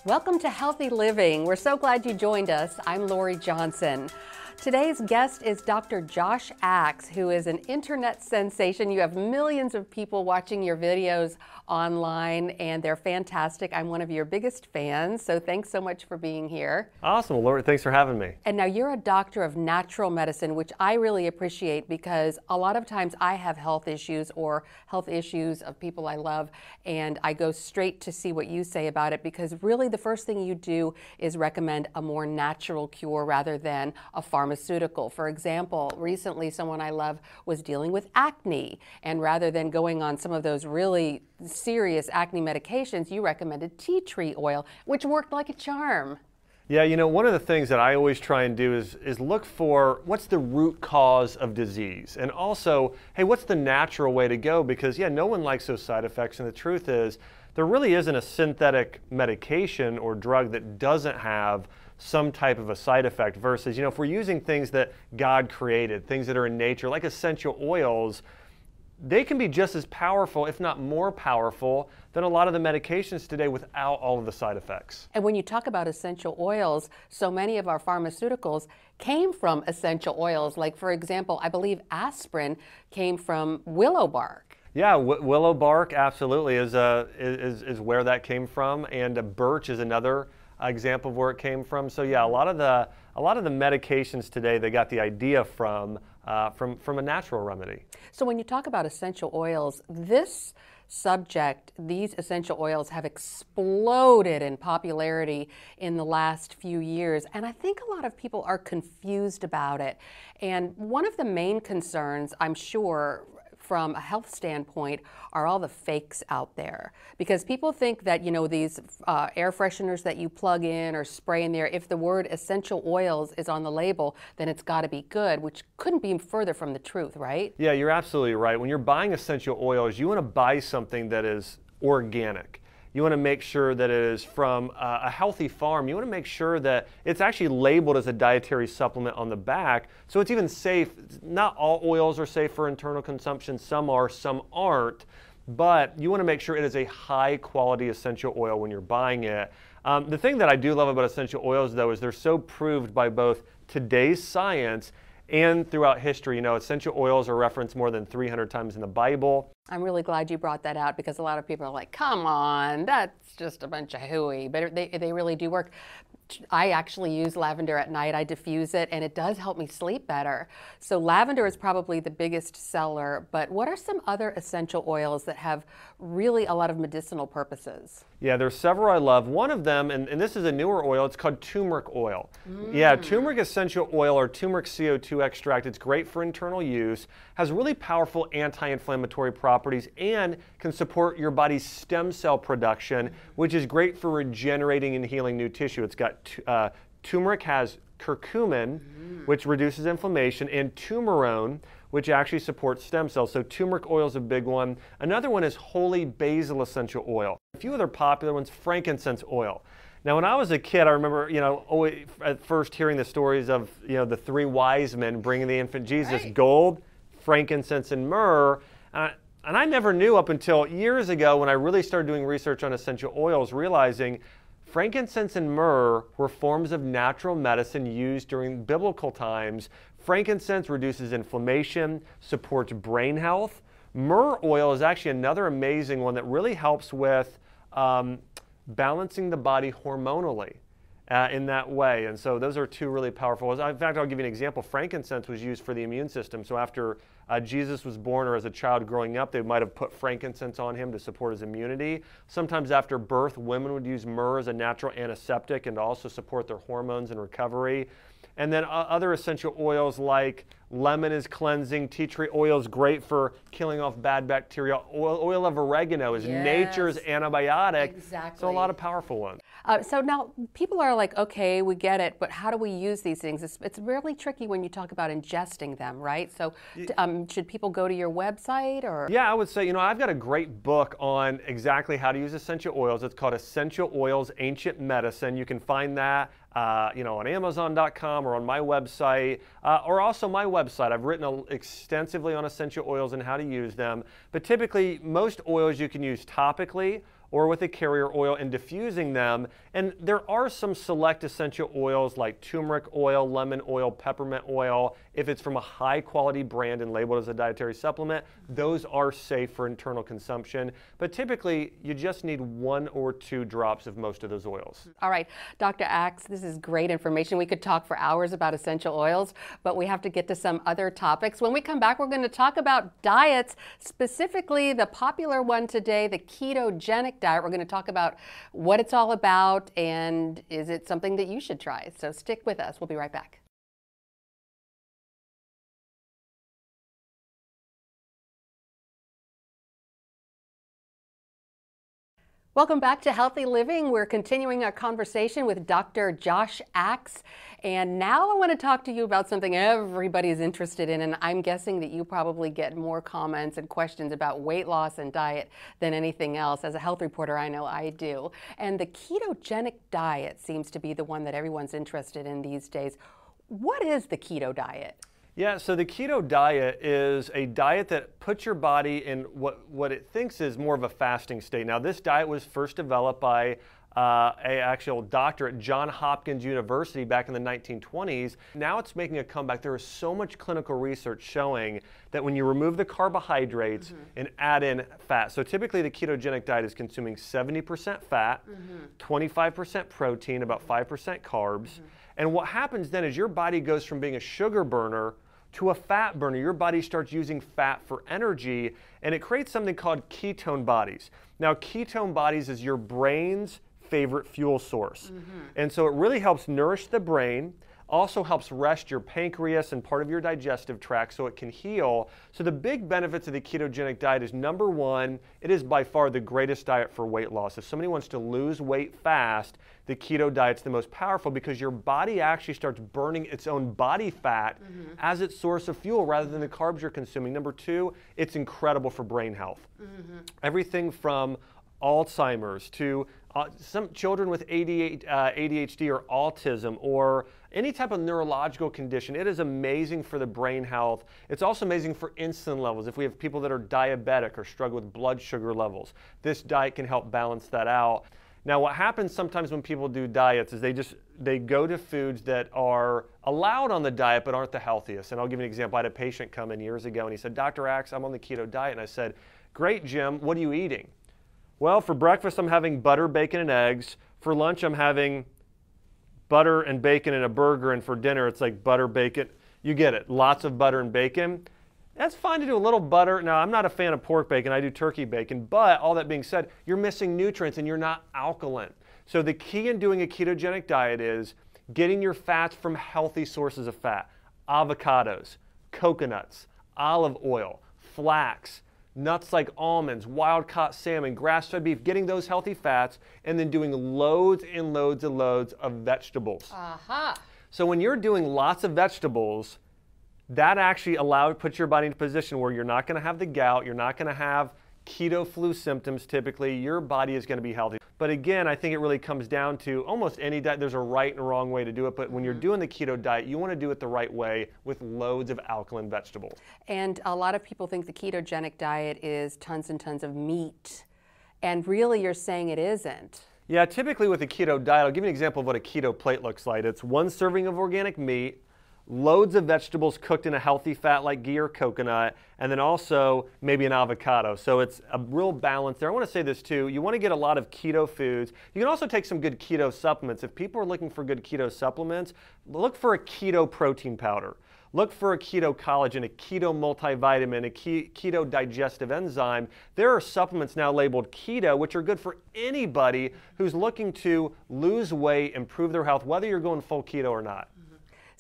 Welcome to Healthy Living. We're so glad you joined us. I'm Lori Johnson. Today's guest is Dr. Josh Axe, who is an internet sensation. You have millions of people watching your videos online, and they're fantastic. I'm one of your biggest fans, so thanks so much for being here. Awesome, well, Lori, thanks for having me. And now you're a doctor of natural medicine, which I really appreciate because a lot of times I have health issues or health issues of people I love, and I go straight to see what you say about it because really the first thing you do is recommend a more natural cure rather than a pharmaceutical. For example, recently someone I love was dealing with acne, and rather than going on some of those really serious acne medications, you recommended tea tree oil, which worked like a charm. Yeah, you know, one of the things that I always try and do is look for what's the root cause of disease, and also, hey, what's the natural way to go? Because yeah, no one likes those side effects, and the truth is there really isn't a synthetic medication or drug that doesn't have some type of a side effect versus, you know, if we're using things that God created, things that are in nature, like essential oils, they can be just as powerful, if not more powerful, than a lot of the medications today without all of the side effects. And when you talk about essential oils, so many of our pharmaceuticals came from essential oils. Like, for example, I believe aspirin came from willow bark. Yeah, willow bark absolutely is where that came from, and birch is another example of where it came from. So yeah, a lot of the medications today, they got the idea from a natural remedy. So when you talk about essential oils, this subject, these essential oils have exploded in popularity in the last few years, and I think a lot of people are confused about it. And one of the main concerns, I'm sure, from a health standpoint, are all the fakes out there. Because people think that, you know, these air fresheners that you plug in or spray in there, if the word essential oils is on the label, then it's got to be good, which couldn't be further from the truth, right? Yeah, you're absolutely right. When you're buying essential oils, you want to buy something that is organic. You want to make sure that it is from a healthy farm. You want to make sure that it's actually labeled as a dietary supplement on the back, so it's even safe. Not all oils are safe for internal consumption. Some are, some aren't. But you want to make sure it is a high quality essential oil when you're buying it. The thing that I do love about essential oils, though, is they're so proved by both today's science and throughout history. You know, essential oils are referenced more than 300 times in the Bible. I'm really glad you brought that out because a lot of people are like, come on, that's just a bunch of hooey, but they really do work. I actually use lavender at night. I diffuse it, and it does help me sleep better. So lavender is probably the biggest seller, but what are some other essential oils that have really a lot of medicinal purposes? Yeah, there's several I love. One of them, and this is a newer oil, it's called turmeric oil. Yeah, turmeric essential oil or turmeric CO2 extract, it's great for internal use, has really powerful anti-inflammatory properties, and can support your body's stem cell production, which is great for regenerating and healing new tissue. It's got turmeric has curcumin, which reduces inflammation, and turmerone, which actually supports stem cells. So turmeric oil is a big one. Another one is holy basil essential oil. A few other popular ones, frankincense oil. Now, when I was a kid, I remember, you know, always, at first hearing the stories of, you know, the three wise men bringing the infant Jesus, gold, frankincense, and myrrh. And I never knew up until years ago when I really started doing research on essential oils, realizing frankincense and myrrh were forms of natural medicine used during biblical times. Frankincense reduces inflammation, supports brain health. Myrrh oil is actually another amazing one that really helps with balancing the body hormonally in that way. And so those are two really powerful ones. In fact, I'll give you an example. Frankincense was used for the immune system. So after Jesus was born or as a child growing up, they might have put frankincense on him to support his immunity. Sometimes after birth, women would use myrrh as a natural antiseptic and to also support their hormones and recovery. And then other essential oils like lemon is cleansing, tea tree oil is great for killing off bad bacteria. Oil of oregano is nature's antibiotic. Exactly. So a lot of powerful ones. So now people are like, okay, we get it, but how do we use these things? It's really tricky when you talk about ingesting them, right? So should people go to your website or? Yeah, I would say, you know, I've got a great book on exactly how to use essential oils. It's called Essential Oils, Ancient Medicine. You can find that you know, on Amazon.com or on my website, or also my website. I've written extensively on essential oils and how to use them. But typically, most oils you can use topically or with a carrier oil and diffusing them. And there are some select essential oils like turmeric oil, lemon oil, peppermint oil. If it's from a high quality brand and labeled as a dietary supplement, those are safe for internal consumption. But typically, you just need 1 or 2 drops of most of those oils. All right, Dr. Axe, this is great information. We could talk for hours about essential oils, but we have to get to some other topics. When we come back, we're going to talk about diets, specifically the popular one today, the ketogenic diet. We're going to talk about what it's all about and is it something that you should try. So stick with us. We'll be right back. Welcome back to Healthy Living. We're continuing our conversation with Dr. Josh Axe. And now I want to talk to you about something everybody's interested in, and I'm guessing that you probably get more comments and questions about weight loss and diet than anything else. As a health reporter, I know I do. And the ketogenic diet seems to be the one that everyone's interested in these days. What is the keto diet? Yeah, so the keto diet is a diet that puts your body in what it thinks is more of a fasting state. Now, this diet was first developed by an actual doctor at Johns Hopkins University back in the 1920s. Now it's making a comeback. There is so much clinical research showing that when you remove the carbohydrates and add in fat, so typically the ketogenic diet is consuming 70% fat, 25% protein, about 5% carbs. And what happens then is your body goes from being a sugar burner to a fat burner. Your body starts using fat for energy, and it creates something called ketone bodies. Now, ketone bodies is your brain's favorite fuel source. And so it really helps nourish the brain, also helps rest your pancreas and part of your digestive tract so it can heal. So the big benefits of the ketogenic diet is, number one, it is by far the greatest diet for weight loss. If somebody wants to lose weight fast, the keto diet's the most powerful because your body actually starts burning its own body fat as its source of fuel rather than the carbs you're consuming. Number two, it's incredible for brain health. Everything from Alzheimer's to some children with ADHD or autism or any type of neurological condition. It is amazing for the brain health. It's also amazing for insulin levels. If we have people that are diabetic or struggle with blood sugar levels, this diet can help balance that out. Now, what happens sometimes when people do diets is they go to foods that are allowed on the diet but aren't the healthiest. And I'll give you an example. I had a patient come in years ago and he said, "Dr. Axe, I'm on the keto diet." And I said, "Great, Jim. What are you eating?" "Well, for breakfast, I'm having butter, bacon, and eggs. For lunch, I'm having butter and bacon and a burger. And for dinner, it's like butter, bacon." You get it. Lots of butter and bacon. That's fine to do a little butter. Now, I'm not a fan of pork bacon. I do turkey bacon. But all that being said, you're missing nutrients and you're not alkaline. So the key in doing a ketogenic diet is getting your fats from healthy sources of fat. Avocados, coconuts, olive oil, flax, nuts like almonds, wild-caught salmon, grass-fed beef, getting those healthy fats, and then doing loads and loads and loads of vegetables. So when you're doing lots of vegetables, that actually puts your body in a position where you're not going to have the gout, you're not going to have keto flu symptoms typically, your body is going to be healthy. But again, I think it really comes down to almost any diet. There's a right and wrong way to do it, but when you're doing the keto diet, you want to do it the right way with loads of alkaline vegetables. And a lot of people think the ketogenic diet is tons and tons of meat, and really you're saying it isn't. Yeah, typically with a keto diet, I'll give you an example of what a keto plate looks like. It's 1 serving of organic meat, loads of vegetables cooked in a healthy fat like ghee or coconut, and then also maybe an avocado. So it's a real balance there. I want to say this too, you want to get a lot of keto foods. You can also take some good keto supplements. If people are looking for good keto supplements, look for a keto protein powder. Look for a keto collagen, a keto multivitamin, a keto digestive enzyme. There are supplements now labeled keto, which are good for anybody who's looking to lose weight, improve their health, whether you're going full keto or not.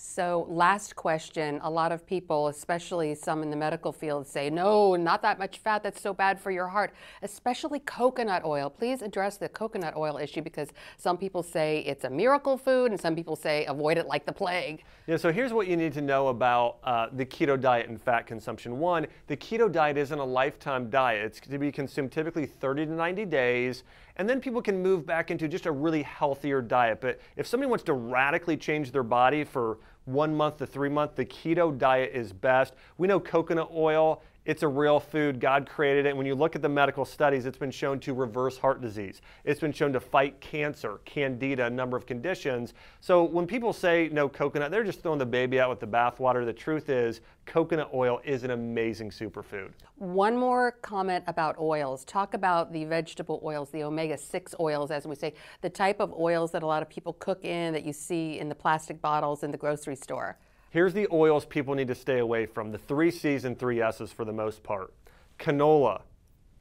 So last question, a lot of people, especially some in the medical field, say, no, not that much fat, that's so bad for your heart, especially coconut oil. Please address the coconut oil issue because some people say it's a miracle food and some people say avoid it like the plague. Yeah, so here's what you need to know about the keto diet and fat consumption. One, the keto diet isn't a lifetime diet. It's to be consumed typically 30 to 90 days, and then people can move back into just a really healthier diet. But if somebody wants to radically change their body for 1 month to 3 months, the keto diet is best. We know coconut oil It's a real food. God created it. And when you look at the medical studies, it's been shown to reverse heart disease. It's been shown to fight cancer, candida, a number of conditions. So when people say no coconut, they're just throwing the baby out with the bathwater. The truth is, coconut oil is an amazing superfood. One more comment about oils. Talk about the vegetable oils, the omega-6 oils, as we say, the type of oils that a lot of people cook in that you see in the plastic bottles in the grocery store. Here's the oils people need to stay away from, the 3 C's and 3 S's for the most part. Canola,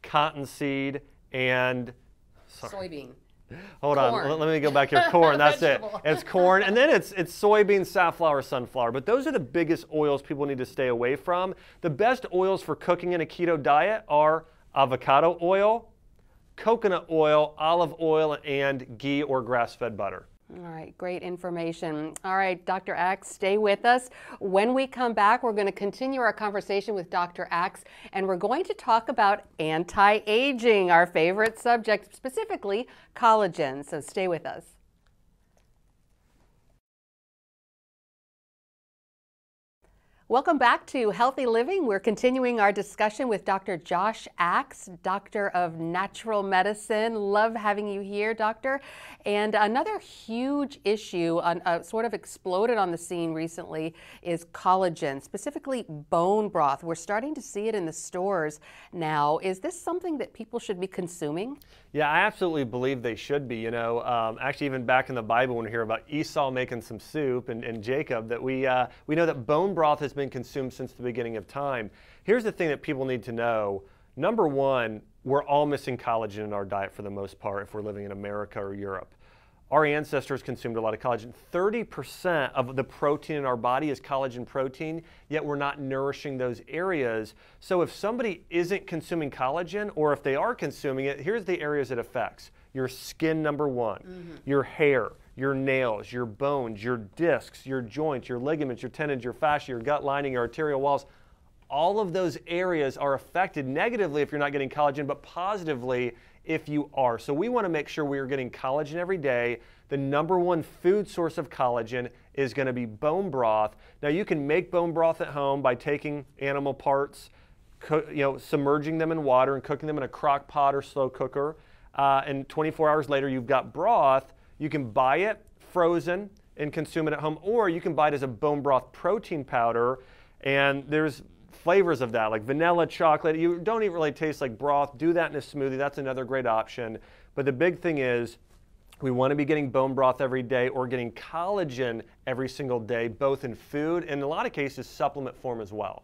cottonseed, and soybean. Hold corn. on, let me go back here. Corn, that's it. It's corn, and then it's soybean, safflower, sunflower. But those are the biggest oils people need to stay away from. The best oils for cooking in a keto diet are avocado oil, coconut oil, olive oil, and ghee or grass-fed butter. All right, great information. All right, Dr. Axe, stay with us. When we come back, we're going to continue our conversation with Dr. Axe, and we're going to talk about anti-aging, our favorite subject, specifically collagen. So stay with us. Welcome back to Healthy Living. We're continuing our discussion with Dr. Josh Axe, Doctor of Natural Medicine. Love having you here, Doctor. And another huge issue sort of exploded on the scene recently is collagen, specifically bone broth. We're starting to see it in the stores now. Is this something that people should be consuming? Yeah, I absolutely believe they should be. You know, actually, even back in the Bible, when we hear about Esau making some soup and Jacob, that we know that bone broth has been consumed since the beginning of time. Here's the thing that people need to know. Number one, we're all missing collagen in our diet for the most part if we're living in America or Europe. Our ancestors consumed a lot of collagen. 30% of the protein in our body is collagen protein, yet we're not nourishing those areas. So if somebody isn't consuming collagen, or if they are consuming it, here's the areas it affects. Your skin, number one, your hair, your nails, your bones, your discs, your joints, your ligaments, your tendons, your fascia, your gut lining, your arterial walls. All of those areas are affected negatively if you're not getting collagen, but positively if you are. So we want to make sure we are getting collagen every day. The number one food source of collagen is going to be bone broth. Now you can make bone broth at home by taking animal parts, submerging them in water and cooking them in a crock pot or slow cooker. And 24 hours later you've got broth. You can buy it frozen and consume it at home, or you can buy it as a bone broth protein powder, and there's flavors of that, like vanilla, chocolate. You don't even really taste like broth. Do that in a smoothie. That's another great option. But the big thing is we want to be getting bone broth every day or getting collagen every single day, both in food and in a lot of cases supplement form as well.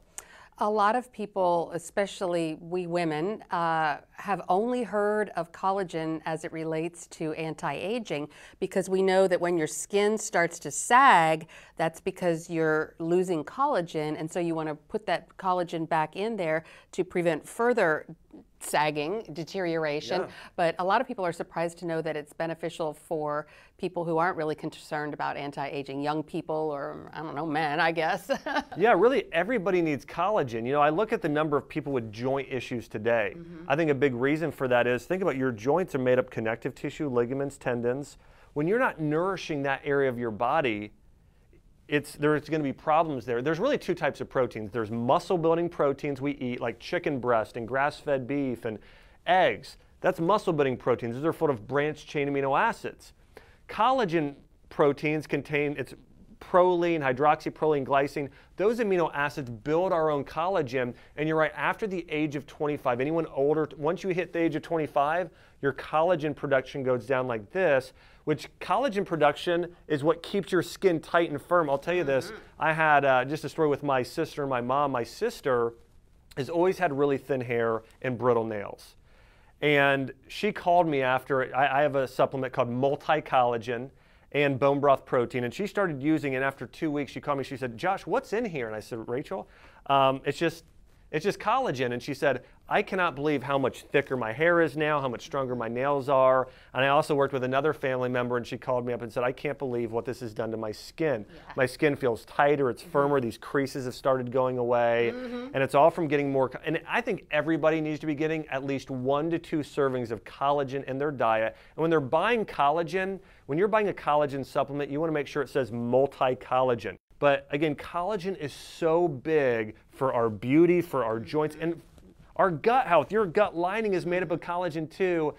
A lot of people, especially we women, have only heard of collagen as it relates to anti-aging, because we know that when your skin starts to sag, that's because you're losing collagen, and so you want to put that collagen back in there to prevent further sagging, deterioration. Yeah. But a lot of people are surprised to know that it's beneficial for people who aren't really concerned about anti-aging, young people, or I don't know, men, I guess. Yeah, really everybody needs collagen. You know, I look at the number of people with joint issues today. I think a big reason for that is, think about your joints are made up connective tissue, ligaments, tendons. When you're not nourishing that area of your body, there's going to be problems there. There's really two types of proteins. There's muscle building proteins we eat, like chicken breast and grass-fed beef and eggs. That's muscle building proteins. Those are full of branched chain amino acids. Collagen proteins contain proline, hydroxyproline, glycine. Those amino acids build our own collagen. And you're right, after the age of 25, anyone older, once you hit the age of 25, your collagen production goes down like this, which collagen production is what keeps your skin tight and firm. I'll tell you this, I had just a story with my sister and my mom. My sister has always had really thin hair and brittle nails. And she called me after, I have a supplement called multi-collagen and bone broth protein, and she started using it. After 2 weeks, she called me, she said, "Josh, what's in here?" And I said, "Rachel, it's just collagen." And she said, "I cannot believe how much thicker my hair is now, how much stronger my nails are." And I also worked with another family member, and she called me up and said, "I can't believe what this has done to my skin. Yeah. My skin feels tighter, it's firmer, these creases have started going away, and it's all from getting more." And I think everybody needs to be getting at least 1 to 2 servings of collagen in their diet. And when they're buying collagen, when you're buying a collagen supplement, you want to make sure it says multi-collagen. But again, collagen is so big for our beauty, for our joints, and our gut health. Your gut lining is made up of collagen too.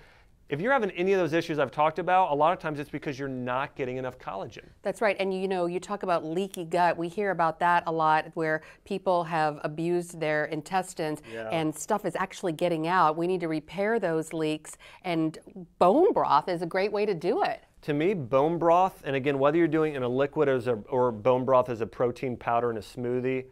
If you're having any of those issues I've talked about, a lot of times it's because you're not getting enough collagen. That's right. And you know, you talk about leaky gut. We hear about that a lot where people have abused their intestines and stuff is actually getting out. We need to repair those leaks, and bone broth is a great way to do it. To me, bone broth, and again, whether you're doing it in a liquid or bone broth as a protein powder in a smoothie,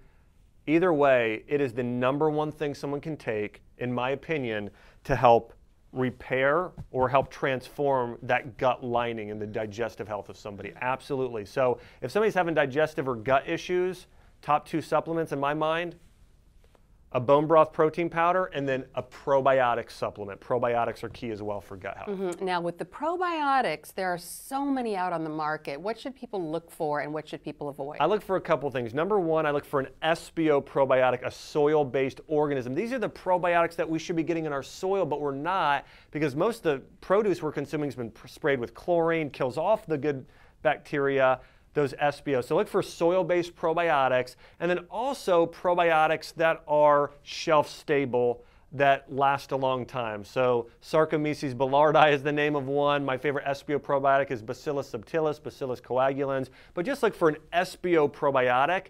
either way, it is the #1 thing someone can take, in my opinion, to help repair or help transform that gut lining and the digestive health of somebody. Absolutely. So if somebody's having digestive or gut issues, top 2 supplements in my mind, a bone broth protein powder, and then a probiotic supplement. Probiotics are key as well for gut health. Now with the probiotics, there are so many out on the market. What should people look for and what should people avoid? I look for a couple things. #1, I look for an SBO probiotic, a soil-based organism. These are the probiotics that we should be getting in our soil, but we're not, because most of the produce we're consuming has been sprayed with chlorine, kills off the good bacteria, those SBOs. So look for soil-based probiotics, and then also probiotics that are shelf-stable, that last a long time. So Saccharomyces boulardii is the name of one. My favorite SBO probiotic is Bacillus subtilis, Bacillus coagulans. But just look for an SBO probiotic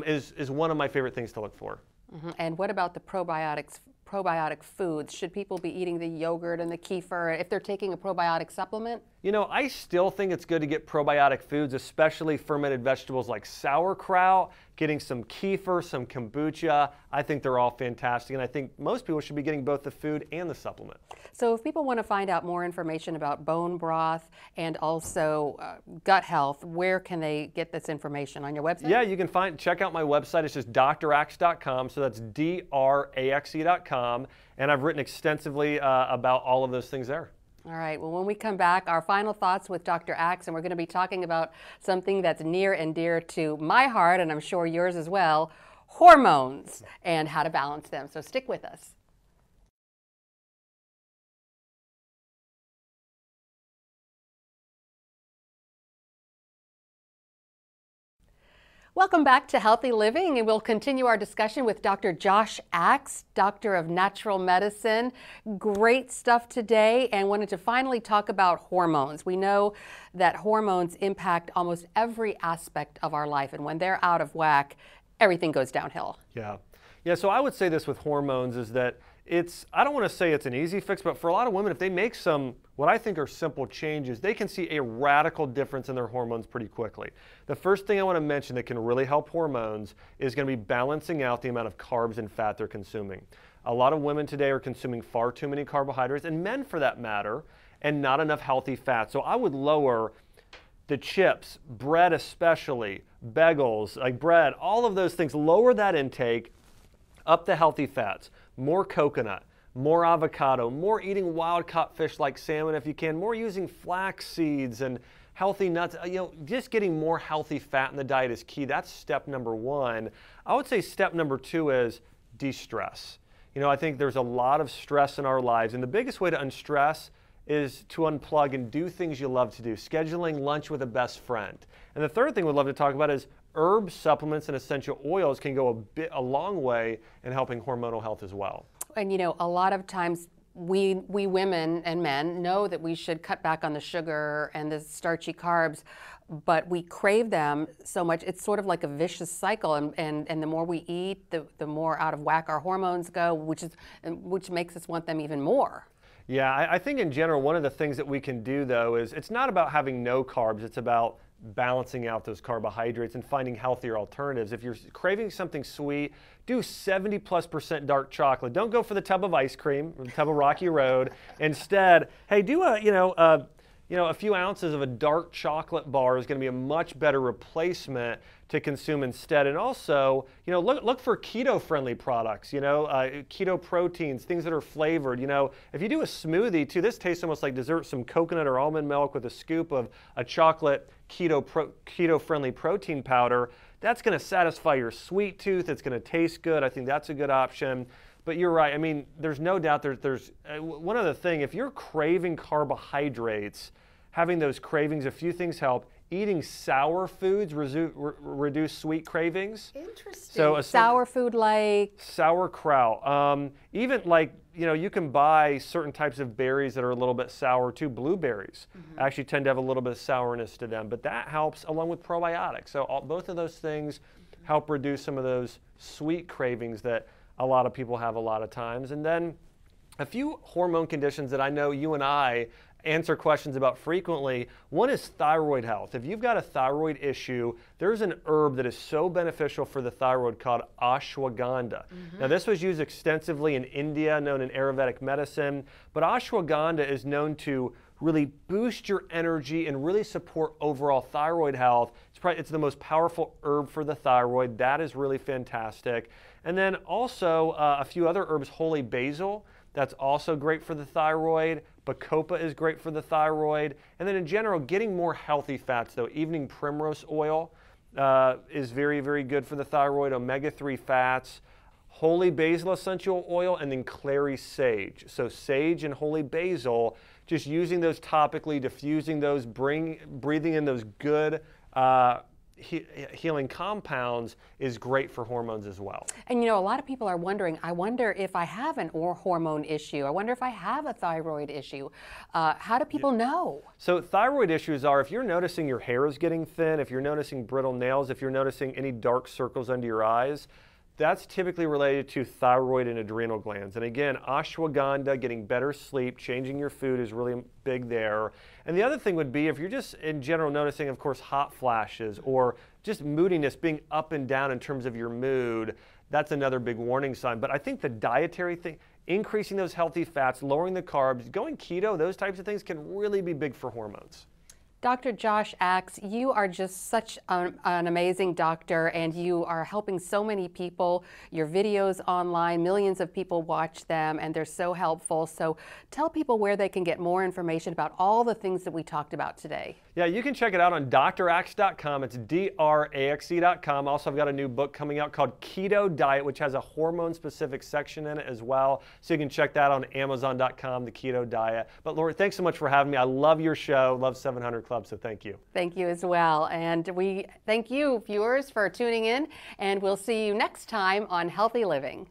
is one of my favorite things to look for. And what about the probiotic foods? Should people be eating the yogurt and the kefir if they're taking a probiotic supplement? You know, I still think it's good to get probiotic foods, especially fermented vegetables like sauerkraut, getting some kefir, some kombucha. I think they're all fantastic, and I think most people should be getting both the food and the supplement. So if people want to find out more information about bone broth and also gut health, where can they get this information? On your website? Yeah, you can check out my website. It's just draxe.com, so that's draxe.com, and I've written extensively about all of those things there. All right, well, when we come back, our final thoughts with Dr. Axe, and we're going to be talking about something that's near and dear to my heart, and I'm sure yours as well, hormones and how to balance them. So stick with us. Welcome back to Healthy Living, and we'll continue our discussion with Dr. Josh Axe, Doctor of Natural Medicine. Great stuff today, and wanted to finally talk about hormones. We know that hormones impact almost every aspect of our life, and when they're out of whack, everything goes downhill. Yeah, so I would say this with hormones is that I don't want to say it's an easy fix, but for a lot of women, if they make some, what I think are simple changes, they can see a radical difference in their hormones pretty quickly. The first thing I want to mention that can really help hormones is going to be balancing out the amount of carbs and fat they're consuming. A lot of women today are consuming far too many carbohydrates, and men for that matter, and not enough healthy fat. So I would lower the chips, bread especially, bagels, like bread, all of those things, lower that intake, up the healthy fats, more coconut, more avocado, more eating wild-caught fish like salmon if you can, more using flax seeds and healthy nuts. You know, just getting more healthy fat in the diet is key. That's step #1. I would say step #2 is de-stress. You know, I think there's a lot of stress in our lives, and the biggest way to unstress is to unplug and do things you love to do, scheduling lunch with a best friend. And the third thing we'd love to talk about is herb supplements and essential oils can go a long way in helping hormonal health as well. And you know, a lot of times we women and men know that we should cut back on the sugar and the starchy carbs, but we crave them so much. It's sort of like a vicious cycle, and the more we eat, the more out of whack our hormones go, which makes us want them even more. Yeah, I think in general, one of the things that we can do though is it's not about having no carbs, it's about balancing out those carbohydrates and finding healthier alternatives. If you're craving something sweet, do 70+% dark chocolate. Don't go for the tub of ice cream or the tub of Rocky Road. Instead, hey, do a few ounces of a dark chocolate bar is going to be a much better replacement to consume instead. And also, you know, look for keto-friendly products, you know, keto proteins, things that are flavored. You know, if you do a smoothie too, this tastes almost like dessert, some coconut or almond milk with a scoop of a chocolate keto-friendly protein powder. That's going to satisfy your sweet tooth. It's going to taste good. I think that's a good option. But you're right. I mean, there's no doubt there's one other thing. If you're craving carbohydrates, having those cravings, a few things help. eating sour foods reduce sweet cravings. Interesting. So sour food like? Sauerkraut. Even like, you can buy certain types of berries that are a little bit sour too. Blueberries actually tend to have a little bit of sourness to them, but that helps along with probiotics. So both of those things help reduce some of those sweet cravings that a lot of people have a lot of times. And then a few hormone conditions that I know you and I answer questions about frequently. One is thyroid health. If you've got a thyroid issue, there's an herb that is so beneficial for the thyroid called ashwagandha. Now, this was used extensively in India, known in Ayurvedic medicine, but ashwagandha is known to really boost your energy and really support overall thyroid health. It's the most powerful herb for the thyroid. That is really fantastic. And then also a few other herbs, holy basil. That's also great for the thyroid. Bacopa is great for the thyroid. And then in general, getting more healthy fats though. Evening primrose oil is very, very good for the thyroid. Omega-3 fats. Holy basil essential oil, and then clary sage. So sage and holy basil, just using those topically, diffusing those, breathing in those good healing compounds is great for hormones as well. And a lot of people are wondering, I wonder if I have an hormone issue. I wonder if I have a thyroid issue. How do people know? So thyroid issues are if you're noticing your hair is getting thin, if you're noticing brittle nails, if you're noticing any dark circles under your eyes, that's typically related to thyroid and adrenal glands. And again, ashwagandha, getting better sleep, changing your food is really big there. And the other thing would be if you're just in general noticing, of course, hot flashes or just moodiness, being up and down in terms of your mood, that's another big warning sign. But I think the dietary thing, increasing those healthy fats, lowering the carbs, going keto, those types of things can really be big for hormones. Dr. Josh Axe, you are just such an amazing doctor, and you are helping so many people. Your videos online, millions of people watch them, and they're so helpful. So tell people where they can get more information about all the things that we talked about today. Yeah, you can check it out on draxe.com. It's draxe.com. Also, I've got a new book coming out called Keto Diet, which has a hormone-specific section in it as well. So you can check that on amazon.com, the Keto Diet. But Lori, thanks so much for having me. I love your show, love 700 Club. So thank you. Thank you as well. And we thank you, viewers, for tuning in. And we'll see you next time on Healthy Living.